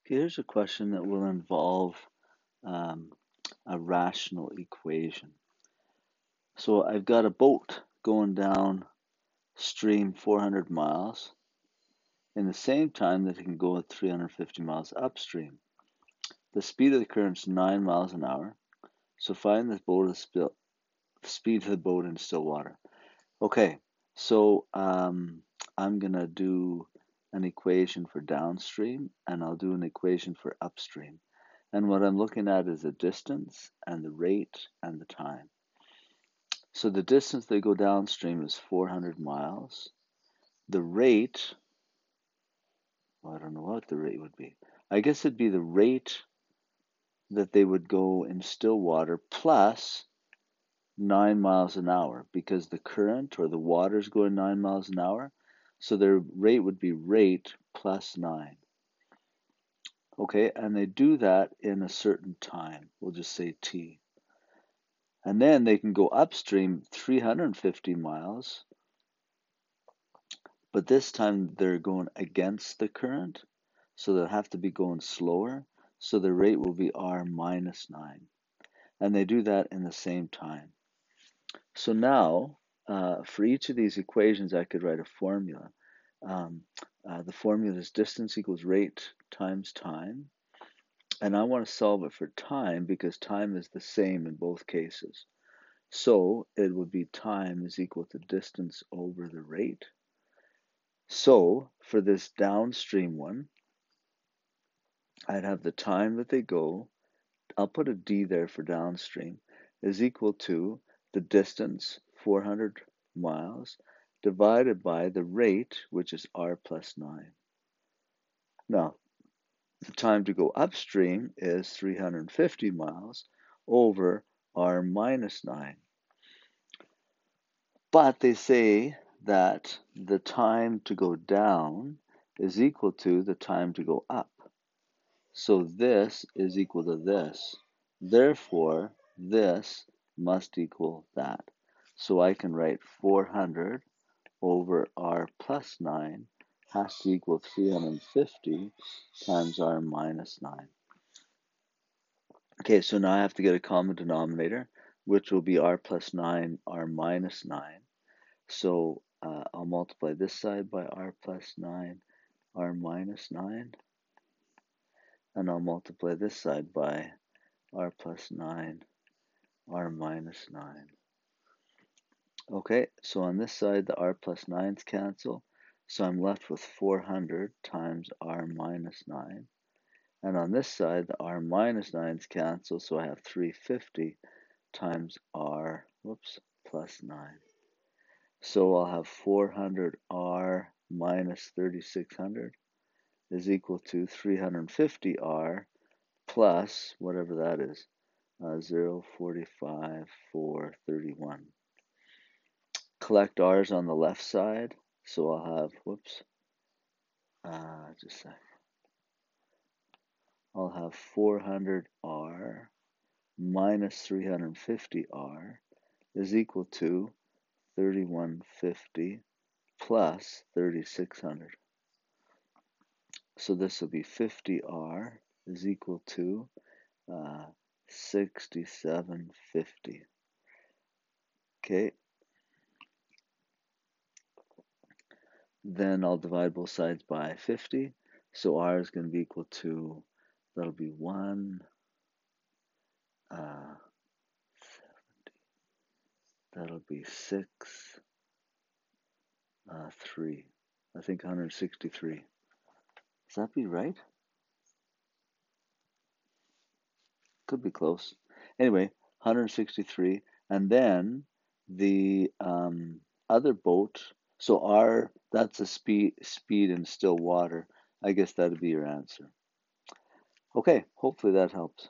Here's a question that will involve um, a rational equation. So I've got a boat going down stream 400 miles in the same time that it can go at 350 miles upstream. The speed of the current is 9 miles an hour. So find the speed of the boat in still water. Okay, so I'm going to do an equation for downstream and I'll do an equation for upstream. And what I'm looking at is the distance and the rate and the time. So the distance they go downstream is 400 miles. The rate, well, I don't know what the rate would be. I guess it'd be the rate that they would go in still water plus 9 miles an hour because the current or the water is going 9 miles an hour. So their rate would be rate plus 9. Okay, and they do that in a certain time. We'll just say t. And then they can go upstream 350 miles, but this time they're going against the current, so they'll have to be going slower. So the rate will be r minus 9. And they do that in the same time. So now, for each of these equations, I could write a formula. The formula is distance equals rate times time. And I want to solve it for time because time is the same in both cases. So it would be time is equal to distance over the rate. So for this downstream one, I'd have the time that they go, I'll put a d there for downstream, is equal to the distance, 400 miles, divided by the rate, which is r plus 9. Now, the time to go upstream is 350 miles over r minus 9. But they say that the time to go down is equal to the time to go up. So this is equal to this. Therefore, this must equal that. So I can write 400 over r plus 9 has to equal 350 times r minus 9. Okay, so now I have to get a common denominator, which will be r plus 9, r minus 9. So I'll multiply this side by r plus 9, r minus 9. And I'll multiply this side by r plus 9, r minus 9. Okay, so on this side, the r plus 9's cancel. So I'm left with 400 times r minus 9. And on this side, the r minus 9's cancel, so I have 350 times r, plus 9. So I'll have 400r minus 3600 is equal to 350r plus whatever that is, 0.45, 431. Collect r's on the left side, so I'll have, just a sec. I'll have 400r minus 350r is equal to 3150 plus 3600. So this will be 50r is equal to 6750. Okay. Then I'll divide both sides by 50. So r is going to be equal to, that'll be 1, 70. That'll be 6, 3. I think 163. Does that be right? Could be close. Anyway, 163. And then the other boat, so r, that's the speed in still water. I guess that'd be your answer. Okay, hopefully that helps.